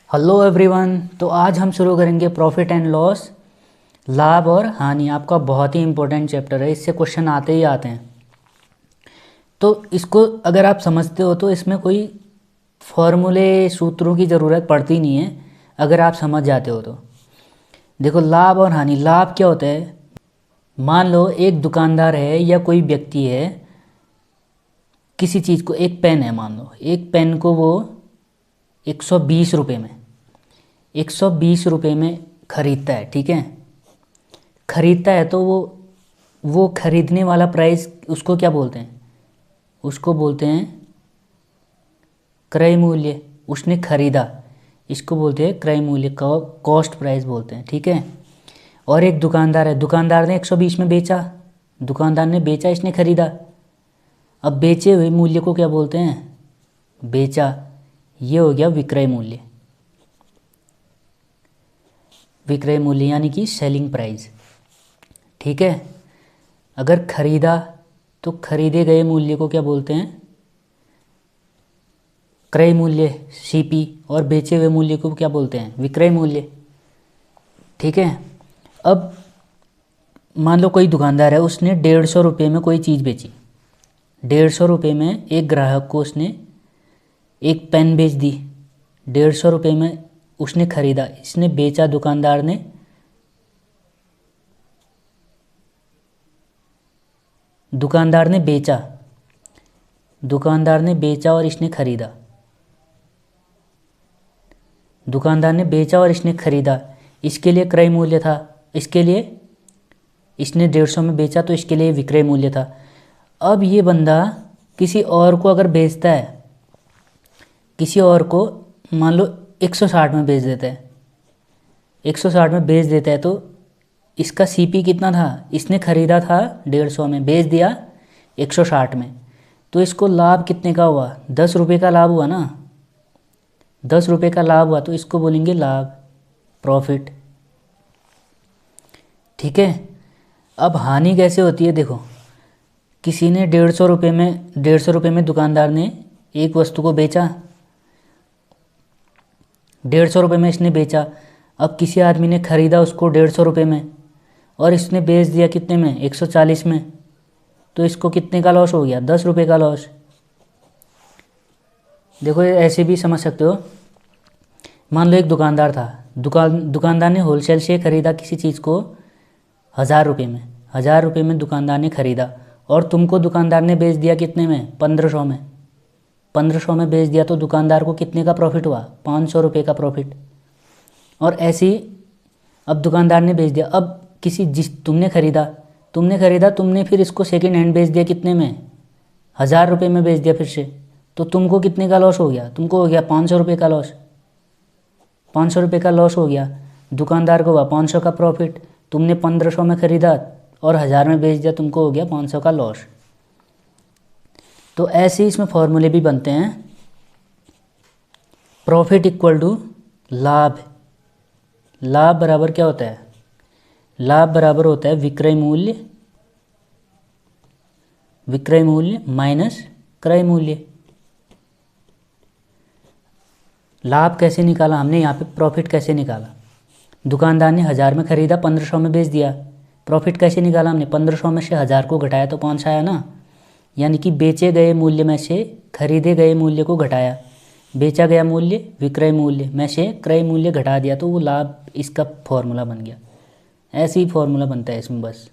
Hello everyone. तो आज हम शुरू करेंगे प्रॉफिट एंड लॉस, लाभ और हानि। आपका बहुत ही इंपॉर्टेंट चैप्टर है, इससे क्वेश्चन आते ही आते हैं। तो इसको अगर आप समझते हो तो इसमें कोई फॉर्मूले सूत्रों की ज़रूरत पड़ती नहीं है, अगर आप समझ जाते हो तो। देखो, लाभ और हानि। लाभ क्या होता है? मान लो एक दुकानदार है या कोई व्यक्ति है, किसी चीज़ को, एक पेन है, मान लो एक पेन को वो 120 रुपये में 120 रुपये में ख़रीदता है। ठीक है, ख़रीदता है तो वो ख़रीदने वाला प्राइस, उसको क्या बोलते हैं? उसको बोलते हैं क्रय मूल्य। उसने ख़रीदा, इसको बोलते हैं क्रय मूल्य, कॉस्ट प्राइस बोलते हैं। ठीक है। और एक दुकानदार है, दुकानदार ने 120 में बेचा, दुकानदार ने बेचा, इसने ख़रीदा। अब बेचे हुए मूल्य को क्या बोलते हैं? बेचा। ये हो गया विक्रय मूल्य। विक्रय मूल्य यानी कि सेलिंग प्राइस। ठीक है। अगर ख़रीदा तो खरीदे गए मूल्य को क्या बोलते हैं? क्रय मूल्य, सीपी। और बेचे हुए मूल्य को क्या बोलते हैं? विक्रय मूल्य। ठीक है। अब मान लो कोई दुकानदार है, उसने 150 रुपये में कोई चीज़ बेची। 150 रुपये में एक ग्राहक को उसने एक पेन बेच दी। 150 रुपये में उसने ख़रीदा, इसने बेचा, दुकानदार ने बेचा, दुकानदार ने बेचा और इसने ख़रीदा। दुकानदार ने बेचा और इसने ख़रीदा, इसके लिए क्रय मूल्य था। इसके लिए इसने 150 में बेचा तो इसके लिए विक्रय मूल्य था। अब ये बंदा किसी और को अगर बेचता है, किसी और को मान लो 160 में बेच देता है, 160 में बेच देता है, तो इसका सीपी कितना था? इसने ख़रीदा था 150 में, बेच दिया 160 में, तो इसको लाभ कितने का हुआ? 10 रुपये का लाभ हुआ ना। 10 रुपये का लाभ हुआ तो इसको बोलेंगे लाभ, प्रॉफिट। ठीक है। अब हानि कैसे होती है? देखो, किसी ने 150 रुपये में दुकानदार ने एक वस्तु को बेचा, 150 रुपये में इसने बेचा। अब किसी आदमी ने ख़रीदा उसको 150 रुपये में और इसने बेच दिया कितने में? 140 में, तो इसको कितने का लॉस हो गया? 10 रुपये का लॉस। देखो, ये ऐसे भी समझ सकते हो। मान लो एक दुकानदार था, दुकानदार ने होलसेल से ख़रीदा किसी चीज़ को 1000 रुपये में। 1000 रुपये में दुकानदार ने ख़रीदा और तुमको दुकानदार ने बेच दिया कितने में? 1500 में। 1500 में बेच दिया तो दुकानदार को कितने का प्रॉफिट हुआ? 500 रुपये का प्रॉफिट। और ऐसे ही अब दुकानदार ने बेच दिया। अब तुमने ख़रीदा, तुमने फिर इसको सेकेंड हैंड बेच दिया कितने में? 1000 रुपये में बेच दिया फिर से, तो तुमको कितने का लॉस हो गया? तुमको हो गया 500 रुपये का लॉस। 500 रुपये का लॉस हो गया, दुकानदार को हुआ 500 का प्रॉफिट। तुमने 1500 में ख़रीदा और 1000 में बेच दिया, तुमको हो गया 500 का लॉस। तो ऐसे ही इसमें फॉर्मूले भी बनते हैं। प्रॉफिट इक्वल टू लाभ। लाभ बराबर क्या होता है? लाभ बराबर होता है विक्रय मूल्य माइनस क्रय मूल्य। लाभ कैसे निकाला हमने? यहाँ पे प्रॉफिट कैसे निकाला? दुकानदार ने 1000 में ख़रीदा, 1500 में बेच दिया। प्रॉफिट कैसे निकाला हमने? 1500 में से 1000 को घटाया तो 500 आया ना। यानी कि बेचे गए मूल्य में से खरीदे गए मूल्य को घटाया। बेचा गया मूल्य विक्रय मूल्य में से क्रय मूल्य घटा दिया, तो वो लाभ, इसका फॉर्मूला बन गया। ऐसे ही फॉर्मूला बनता है इसमें बस।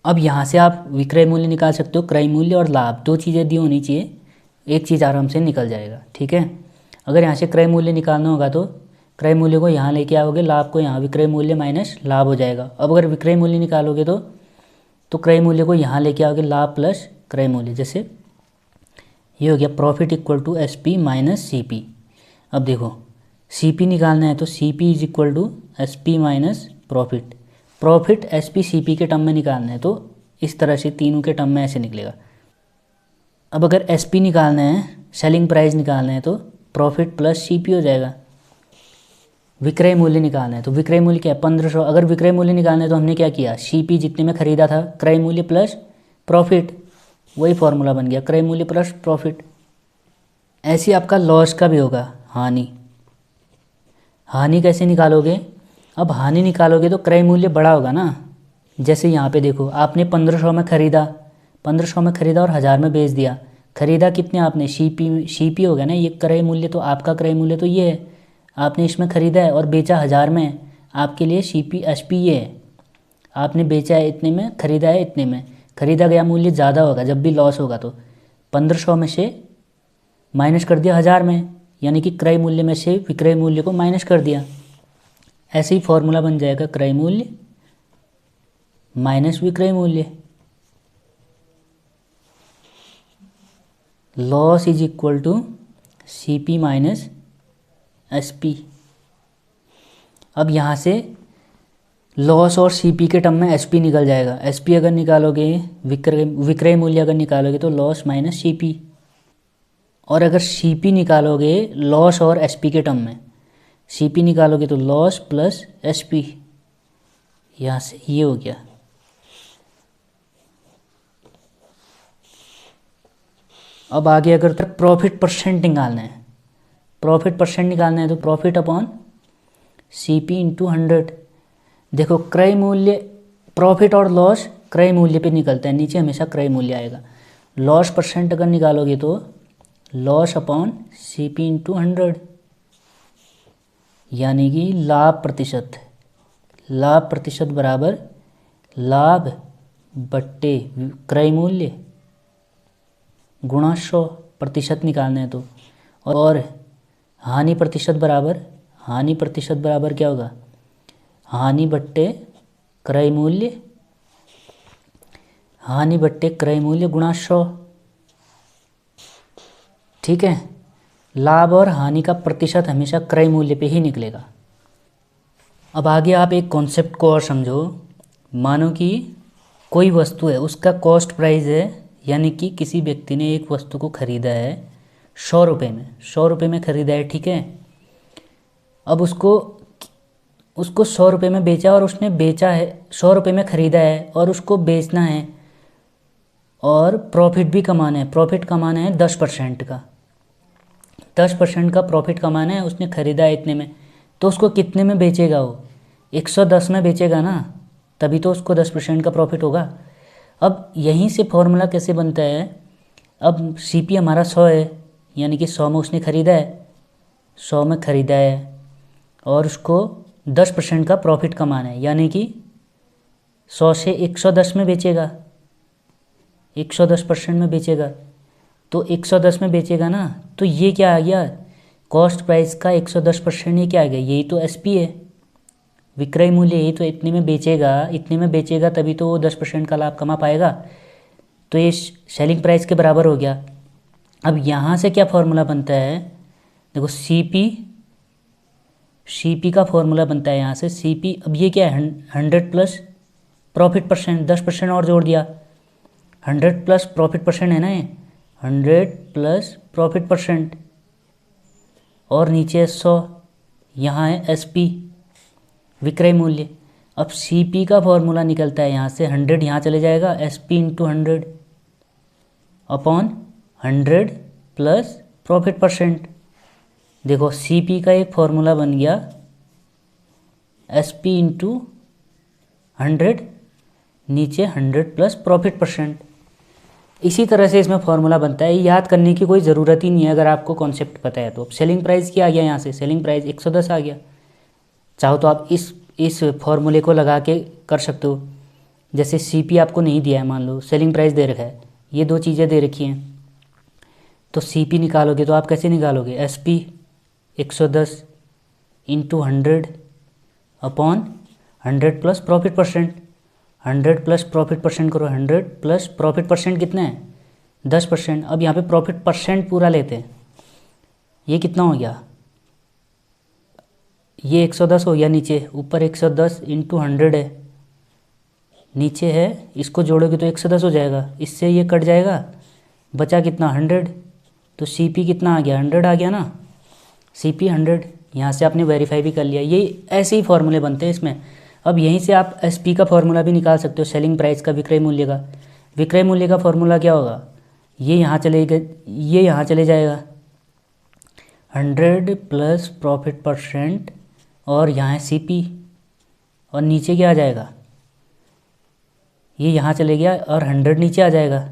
अब यहाँ से आप विक्रय मूल्य निकाल सकते हो, क्रय मूल्य और लाभ, दो चीज़ें दी होनी चाहिए, एक चीज़ आराम से निकल जाएगा। ठीक है। अगर यहाँ से क्रय मूल्य निकालना होगा तो क्रय मूल्य को यहाँ लेके आओगे, लाभ को यहाँ, विक्रय मूल्य माइनस लाभ हो जाएगा। अब अगर विक्रय मूल्य निकालोगे तो क्रय मूल्य को यहाँ लेके आओगे, लाभ प्लस क्रय मूल्य। जैसे ये हो गया profit equal to SP minus CP। अब देखो, CP निकालना है तो CP is equal to SP minus profit. Profit SP CP के टर्म में निकालना है तो इस तरह से, तीनों के टर्म में ऐसे निकलेगा। अब अगर SP निकालना है, सेलिंग प्राइस निकालना है, तो प्रॉफिट प्लस CP हो जाएगा। विक्रय मूल्य निकालना है तो विक्रय मूल्य क्या है? 1500। अगर विक्रय मूल्य निकालना है तो हमने क्या किया? CP जितने में ख़रीदा था, क्रय मूल्य प्लस प्रॉफिट, वही फॉर्मूला बन गया, क्रय मूल्य प्लस प्रॉफिट। ऐसे ही आपका लॉस का भी होगा, हानि। हानि कैसे निकालोगे? अब हानि निकालोगे तो क्रय मूल्य बड़ा होगा ना। जैसे यहाँ पे देखो, आपने 1500 में ख़रीदा, 1500 में ख़रीदा और 1000 में बेच दिया। ख़रीदा कितने आपने? सीपी हो गया ना, ये क्रय मूल्य तो आपका क्रय मूल्य तो ये है, आपने इसमें ख़रीदा है और बेचा 1000 में, आपके लिए सीपी एसपी ये है। आपने बेचा है इतने में, ख़रीदा है इतने में, ख़रीदा गया मूल्य ज़्यादा होगा जब भी लॉस होगा तो 1500 में से माइनस कर दिया 1000 में, यानी कि क्रय मूल्य में से विक्रय मूल्य को माइनस कर दिया। ऐसे ही फॉर्मूला बन जाएगा क्रय मूल्य माइनस विक्रय मूल्य। Loss is equal to CP minus SP. अब यहाँ से लॉस और सीपी के टर्म में एसपी निकल जाएगा। एसपी अगर निकालोगे, विक्रय मूल्य अगर निकालोगे तो लॉस माइनस सीपी, और अगर सीपी निकालोगे लॉस और एसपी के टर्म में, सीपी निकालोगे तो लॉस प्लस एसपी। यहाँ से ये हो गया। अब आगे अगर तक प्रॉफिट परसेंट निकालना है, प्रॉफिट परसेंट निकालना है तो प्रॉफिट अपॉन सीपी इंटू 100। देखो क्रय मूल्य, प्रॉफिट और लॉस क्रय मूल्य पे निकलता है, नीचे हमेशा क्रय मूल्य आएगा। लॉस परसेंट अगर निकालोगे तो लॉस अपॉन सीपी इंटू 100, यानी कि लाभ प्रतिशत। लाभ प्रतिशत बराबर लाभ बट्टे क्रय मूल्य गुणा 100, प्रतिशत निकालना है तो। और हानि प्रतिशत बराबर, हानि प्रतिशत बराबर क्या होगा? हानि बट्टे क्रय मूल्य, हानि बट्टे क्रय मूल्य गुणा 100। ठीक है, लाभ और हानि का प्रतिशत हमेशा क्रय मूल्य पे ही निकलेगा। अब आगे आप एक कॉन्सेप्ट को और समझो। मानो कि कोई वस्तु है, उसका कॉस्ट प्राइस है, यानी कि किसी व्यक्ति ने एक वस्तु को ख़रीदा है 100 रुपये में, 100 रुपये में ख़रीदा है, ठीक है। अब उसको 100 रुपये में बेचा, और उसने बेचा है 100 रुपये में ख़रीदा है और उसको बेचना है और प्रॉफिट भी कमाना है। प्रॉफिट कमाना है 10% का, 10% का प्रॉफिट कमाना है। उसने ख़रीदा है इतने में, तो उसको कितने में बेचेगा? वो 110 में बेचेगा ना, तभी तो उसको 10% का प्रॉफिट होगा। अब यहीं से फॉर्मूला कैसे बनता है? अब सीपी हमारा 100 है, यानी कि 100 में उसने ख़रीदा है, 100 में ख़रीदा है और उसको 10% का प्रॉफिट कमाना है, यानी कि 100 से 110 में बेचेगा, 110% में बेचेगा। तो 110 में बेचेगा ना, तो ये क्या आ गया? कॉस्ट प्राइस का 110%। ये क्या आ गया? यही तो एसपी है, विक्रय मूल्य। यही तो इतने में बेचेगा, इतने में बेचेगा तभी तो वो 10% का लाभ कमा पाएगा। तो ये सेलिंग प्राइस के बराबर हो गया। अब यहाँ से क्या फॉर्मूला बनता है? देखो सीपी का फॉर्मूला बनता है यहाँ से सीपी। अब ये क्या है? 100 प्लस प्रॉफिट परसेंट, 10% और जोड़ दिया। 100 प्लस प्रॉफिट परसेंट है ना ये, 100 प्लस प्रॉफिट परसेंट, और नीचे 100, यहाँ है एसपी विक्रय मूल्य। अब सीपी का फॉर्मूला निकलता है यहाँ से 100 यहाँ चले जाएगा, SP into 100 upon 100 plus profit percent. देखो सीपी का एक फॉर्मूला बन गया एसपी इंटू 100, नीचे 100 प्लस प्रॉफिट परसेंट। इसी तरह से इसमें फॉर्मूला बनता है। याद करने की कोई ज़रूरत ही नहीं है अगर आपको कॉन्सेप्ट पता है तो। अब सेलिंग प्राइस क्या आ गया? यहाँ से सेलिंग प्राइस 110 आ गया। चाहो तो आप इस फॉर्मूले को लगा के कर सकते हो। जैसे सीपी आपको नहीं दिया है, मान लो सेलिंग प्राइस दे रखा है, ये दो चीज़ें दे रखी हैं, तो सीपी निकालोगे तो आप कैसे निकालोगे? SP 110 into 100 upon 100 plus profit percent. 100 plus profit percent करो, 100 प्लस प्रॉफिट परसेंट कितना है? 10%। अब यहाँ पे प्रॉफिट परसेंट पूरा लेते हैं, ये कितना हो गया? ये 110 हो गया नीचे, ऊपर 110 इंटू 100 है, नीचे है, इसको जोड़ोगे तो 110 हो जाएगा, इससे ये कट जाएगा, बचा कितना? 100। तो सीपी कितना आ गया? 100 आ गया ना, सीपी 100। यहाँ से आपने वेरीफाई भी कर लिया। ये ऐसे ही फॉर्मूले बनते हैं इसमें। अब यहीं से आप एसपी का फॉर्मूला भी निकाल सकते हो, सेलिंग प्राइस का, विक्रय मूल्य का। विक्रय मूल्य का फॉर्मूला क्या होगा? ये यहाँ चले गए, ये यहाँ चले जाएगा, 100 प्लस प्रॉफिट परसेंट और यहाँ है CP और नीचे क्या आ जाएगा, ये यहाँ चले गया और 100 नीचे आ जाएगा,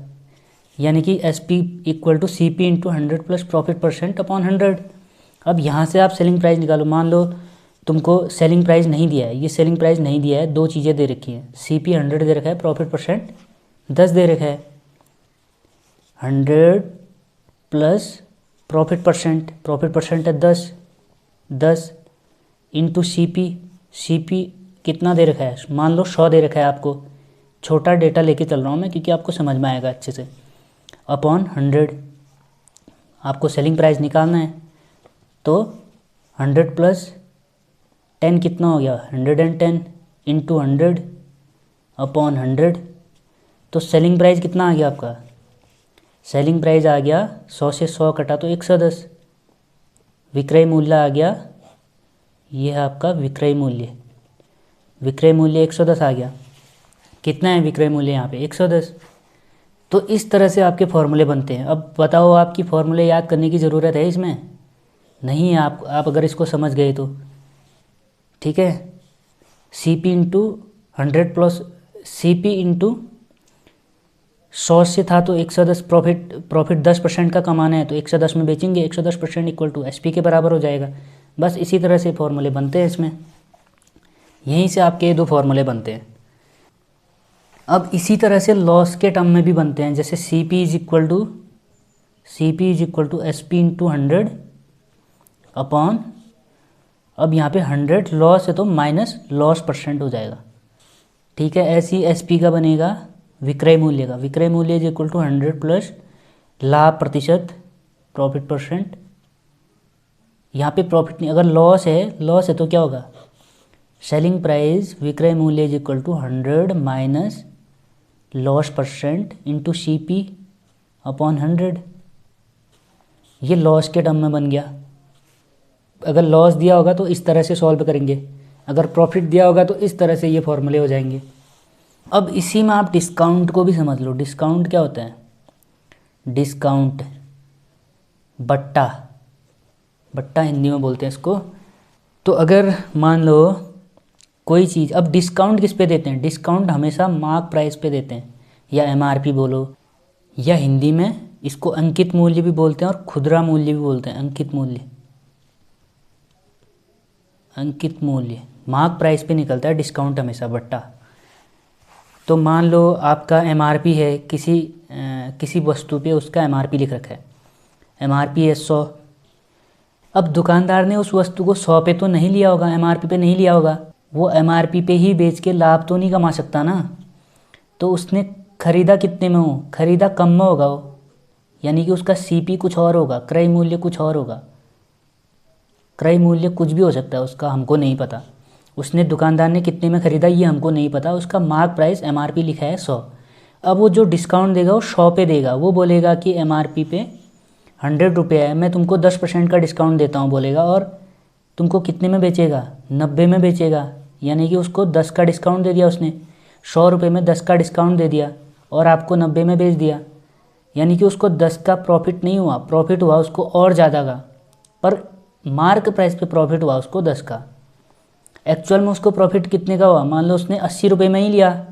यानी कि SP equal to CP into 100 plus profit percent upon 100। अब यहाँ से आप सेलिंग प्राइस निकालो। मान लो तुमको सेलिंग प्राइस नहीं दिया है, ये सेलिंग प्राइस नहीं दिया है, दो चीज़ें दे रखी हैं, CP 100 दे रखा है, प्रॉफिट परसेंट 10 दे रखा है। 100 प्लस प्रॉफिट परसेंट है 10 इंटू CP कितना दे रखा है, मान लो 100 दे रखा है आपको, छोटा डेटा लेके चल रहा हूँ मैं क्योंकि आपको समझ में आएगा अच्छे से, अपॉन 100। आपको सेलिंग प्राइस निकालना है तो 100 प्लस 10 कितना हो गया, 110 इंटू 100 अपॉन 100। तो सेलिंग प्राइस कितना आ गया आपका, सेलिंग प्राइस आ गया 100 से 100 कटा तो 110। विक्रय मूल्य आ गया, ये है आपका विक्रय मूल्य 110 आ गया। कितना है विक्रय मूल्य यहाँ पे 110। तो इस तरह से आपके फॉर्मूले बनते हैं। अब बताओ आपकी फॉर्मूले याद करने की ज़रूरत है इसमें, नहीं है। आप अगर इसको समझ गए तो ठीक है। CP into 100 plus CP into 100 से था तो 110 प्रॉफिट 10% का कमाना है तो 110 में बेचेंगे, 110% इक्वल टू SP के बराबर हो जाएगा। बस इसी तरह से फॉर्मूले बनते हैं इसमें, यहीं से आपके ये दो फॉर्मूले बनते हैं। अब इसी तरह से लॉस के टर्म में भी बनते हैं, जैसे CP is equal to SP into 100 upon, अब यहाँ पे 100 लॉस है तो माइनस लॉस परसेंट हो जाएगा, ठीक है। ऐसे ही SP का बनेगा विक्रय मूल्य का, विक्रय मूल्य इज इक्वल टू 100 प्लस लाभ प्रतिशत प्रॉफिट परसेंट। यहाँ पे प्रॉफिट नहीं, अगर लॉस है तो क्या होगा, सेलिंग प्राइस विक्रय मूल्य is equal to 100 minus loss percent into CP upon 100। ये लॉस के टर्म में बन गया। अगर लॉस दिया होगा तो इस तरह से सॉल्व करेंगे, अगर प्रॉफिट दिया होगा तो इस तरह से ये फॉर्मूले हो जाएंगे। अब इसी में आप डिस्काउंट को भी समझ लो। डिस्काउंट क्या होता है, डिस्काउंट बट्टा हिंदी में बोलते हैं इसको। तो अगर मान लो कोई चीज़, अब डिस्काउंट किस पे देते हैं, डिस्काउंट हमेशा मार्क प्राइस पे देते हैं, या MRP बोलो, या हिंदी में इसको अंकित मूल्य भी बोलते हैं और खुदरा मूल्य भी बोलते हैं। अंकित मूल्य मार्क प्राइस पे निकलता है डिस्काउंट हमेशा, बट्टा। तो मान लो आपका MRP है किसी वस्तु पे, उसका MRP लिख रखा है, MRP है 100। अब दुकानदार ने उस वस्तु को 100 पे तो नहीं लिया होगा, MRP पे नहीं लिया होगा, वो MRP पे ही बेच के लाभ तो नहीं कमा सकता ना। तो उसने खरीदा कितने में हो, खरीदा कम में होगा वो, यानी कि उसका CP कुछ और होगा, क्रय मूल्य कुछ और होगा। क्रय मूल्य कुछ भी हो सकता है उसका, हमको नहीं पता। उसने दुकानदार ने कितने में ख़रीदा ये हमको नहीं पता, उसका मार्क प्राइस MRP लिखा है 100। अब वो जो डिस्काउंट देगा वो 100 पे देगा, वो बोलेगा कि MRP पे 100 रुपये है, मैं तुमको 10% का डिस्काउंट देता हूँ बोलेगा, और तुमको कितने में बेचेगा, 90 में बेचेगा। यानी कि उसको 10 का डिस्काउंट दे दिया उसने, 100 रुपये में 10 का डिस्काउंट दे दिया और आपको 90 में बेच दिया। यानी कि उसको 10 का प्रॉफिट नहीं हुआ, प्रॉफिट हुआ उसको और ज़्यादा का, पर मार्क प्राइस पे प्रॉफिट हुआ उसको 10 का। एक्चुअल में उसको प्रॉफिट कितने का हुआ, मान लो उसने 80 रुपये में ही लिया,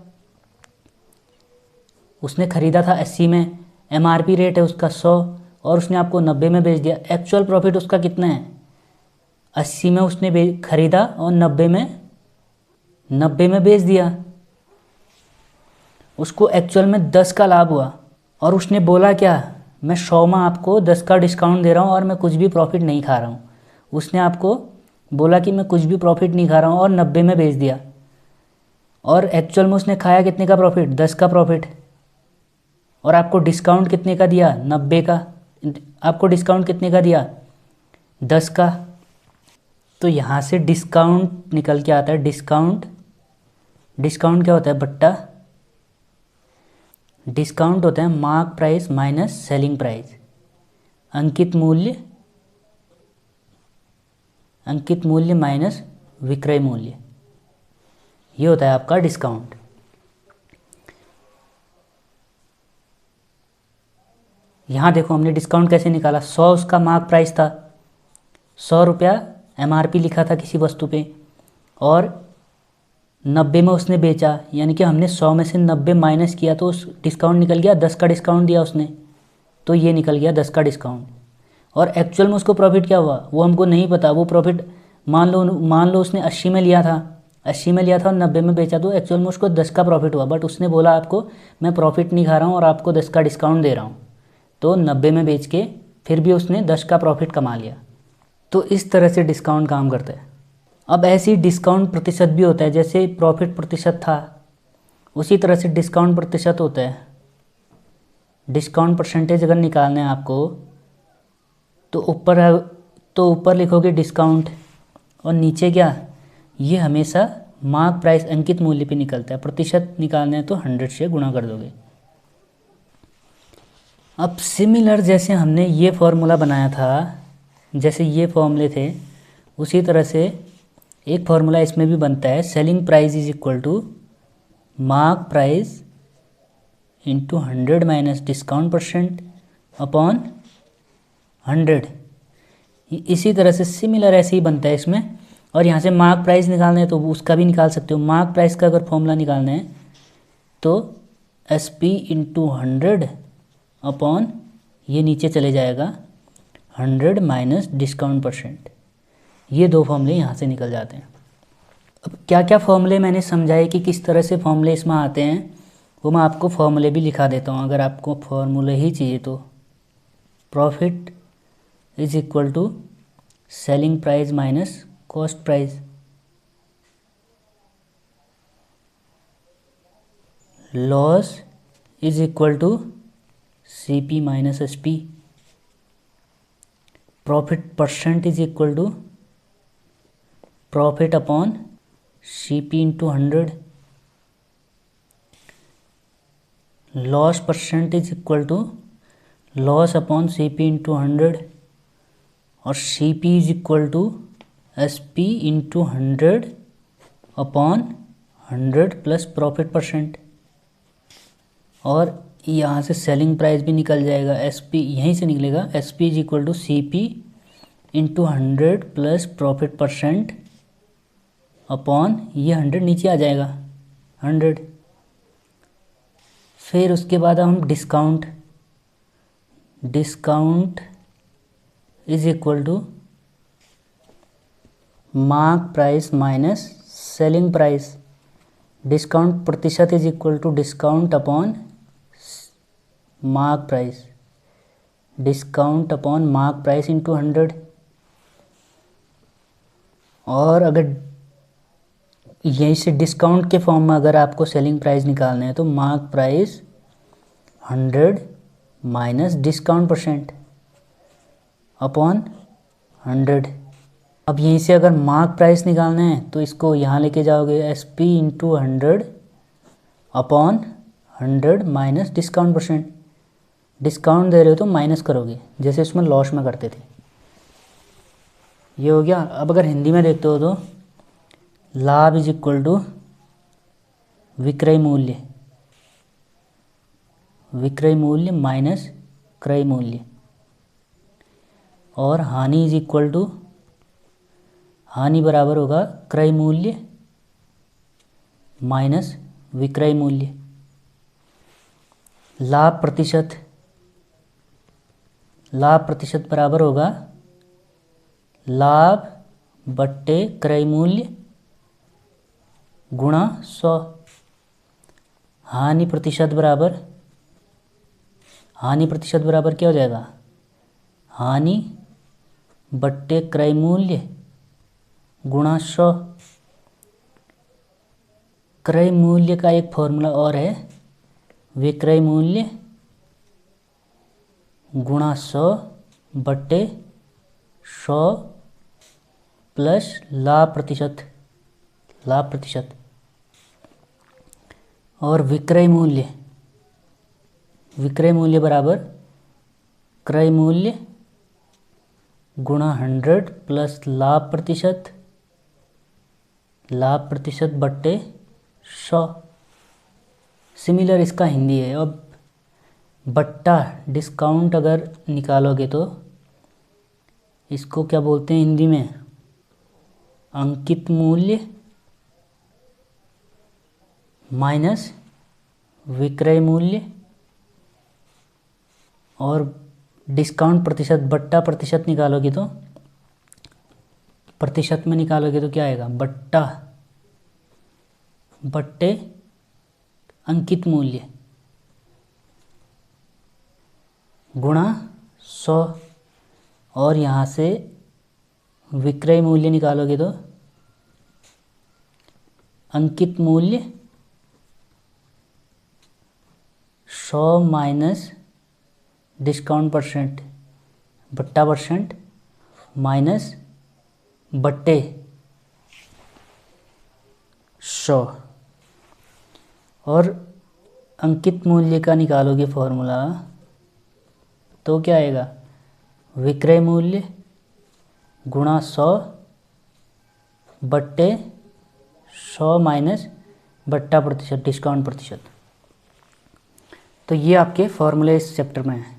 उसने ख़रीदा था 80 में, MRP रेट है उसका 100 और उसने आपको 90 में बेच दिया। एक्चुअल प्रॉफिट उसका कितना है, 80 में उसने ख़रीदा और 90 में बेच दिया। उसको एक्चुअल में 10 का लाभ हुआ और उसने बोला क्या, मैं 100 में आपको 10 का डिस्काउंट दे रहा हूँ और मैं कुछ भी प्रॉफिट नहीं खा रहा हूँ। उसने आपको बोला कि मैं कुछ भी प्रॉफिट नहीं खा रहा हूँ और 90 में बेच दिया, और एक्चुअल में उसने खाया कितने का प्रॉफिट, 10 का प्रॉफिट, और आपको डिस्काउंट कितने का दिया, 90 का। आपको डिस्काउंट कितने का दिया, 10 का। तो यहाँ से डिस्काउंट निकल के आता है, डिस्काउंट क्या होता है, बट्टा डिस्काउंट होता है mark price minus selling price, अंकित मूल्य माइनस विक्रय मूल्य, ये होता है आपका डिस्काउंट। यहाँ देखो हमने डिस्काउंट कैसे निकाला, 100 उसका मार्क प्राइस था, 100 रुपया MRP लिखा था किसी वस्तु पे और 90 में उसने बेचा, यानी कि हमने 100 में से 90 माइनस किया तो उस डिस्काउंट निकल गया 10 का डिस्काउंट दिया उसने, तो ये निकल गया 10 का डिस्काउंट। और एक्चुअल में उसको प्रॉफिट क्या हुआ वो हमको नहीं पता। वो प्रॉफिट मान लो उसने 80 में लिया था, 80 में लिया था और 90 में बेचा, तो एक्चुअल में उसको 10 का प्रॉफिट हुआ। बट उसने बोला आपको मैं प्रॉफिट नहीं खा रहा हूँ और आपको 10 का डिस्काउंट दे रहा हूँ, तो 90 में बेच के फिर भी उसने 10 का प्रॉफिट कमा लिया। तो इस तरह से डिस्काउंट काम करता है। अब ऐसे ही डिस्काउंट प्रतिशत भी होता है, जैसे प्रॉफिट प्रतिशत था उसी तरह से डिस्काउंट प्रतिशत होता है। डिस्काउंट परसेंटेज अगर निकालना है आपको तो ऊपर लिखोगे डिस्काउंट और नीचे क्या, ये हमेशा मार्क प्राइस अंकित मूल्य पे निकलता है। प्रतिशत निकालना है तो 100 से गुणा कर दोगे। अब सिमिलर जैसे हमने ये फॉर्मूला बनाया था, जैसे ये फॉर्मूले थे, उसी तरह से एक फार्मूला इसमें भी बनता है। Selling price is equal to mark price into 100 minus discount percent upon 100। इसी तरह से सिमिलर ऐसे ही बनता है इसमें। और यहाँ से मार्क प्राइस निकालना है तो उसका भी निकाल सकते हो। मार्क प्राइस का अगर फॉर्मूला निकालना है तो SP इंटू 100 अपॉन ये नीचे चले जाएगा 100 माइनस डिस्काउंट परसेंट। ये दो फॉर्मूले यहाँ से निकल जाते हैं। अब क्या क्या फॉर्मूले मैंने समझाए कि किस तरह से फॉर्मूले इसमें आते हैं, वो मैं आपको फॉर्मूले भी लिखा देता हूँ अगर आपको फॉर्मूले ही चाहिए तो। Profit is equal to selling price minus cost price. Loss is equal to CP minus SP। Profit percent is equal to profit upon CP into 100। Loss percent is equal to loss upon CP into 100 और CP is equal to SP into 100 upon 100 plus profit percent. और यहाँ से selling price भी निकल जाएगा, SP यहीं से निकलेगा। SP is equal to CP into 100 plus profit percent upon ये 100 नीचे आ जाएगा 100। फिर उसके बाद हम discount is equal to mark price minus selling price. Discount प्रतिशत is equal to discount upon mark price. Discount upon mark price into 100। और अगर यहीं से डिस्काउंट के फॉर्म में अगर आपको सेलिंग प्राइस निकालना है तो mark price 100 minus discount percent upon 100। अब यहीं से अगर मार्क प्राइस निकालना है तो इसको यहाँ लेके जाओगे SP into 100 upon 100 minus discount percent. Discount दे रहे हो तो माइनस करोगे जैसे इसमें लॉस में करते थे। ये हो गया। अब अगर हिंदी में देखते हो तो लाभ इज इक्वल टू विक्रय मूल्य, विक्रय मूल्य माइनस क्रय मूल्य। और हानि इज इक्वल टू हानि बराबर होगा क्रय मूल्य माइनस विक्रय मूल्य। लाभ प्रतिशत बराबर होगा लाभ बट्टे क्रय मूल्य गुणा 100। हानि प्रतिशत बराबर क्या हो जाएगा, हानि बट्टे क्रय मूल्य गुणा 100। क्रय मूल्य का एक फॉर्मूला और है, विक्रय मूल्य गुणा 100 बट्टे 100 प्लस लाभ प्रतिशत और विक्रय मूल्य बराबर क्रय मूल्य गुणा 100 प्लस लाभ प्रतिशत बट्टे 100। सिमिलर इसका हिंदी है। अब बट्टा डिस्काउंट अगर निकालोगे तो इसको क्या बोलते हैं हिंदी में, अंकित मूल्य माइनस विक्रय मूल्य और डिस्काउंट प्रतिशत बट्टा प्रतिशत निकालोगे तो प्रतिशत में निकालोगे तो क्या आएगा, बट्टा बट्टे अंकित मूल्य गुणा 100 और यहाँ से विक्रय मूल्य निकालोगे तो अंकित मूल्य 100 माइनस डिस्काउंट परसेंट बट्टा परसेंट माइनस बट्टे 100 और अंकित मूल्य का निकालोगे फॉर्मूला तो क्या आएगा, विक्रय मूल्य गुणा 100 बट्टे 100 माइनस बट्टा प्रतिशत डिस्काउंट प्रतिशत। तो ये आपके फॉर्मूले इस चैप्टर में हैं।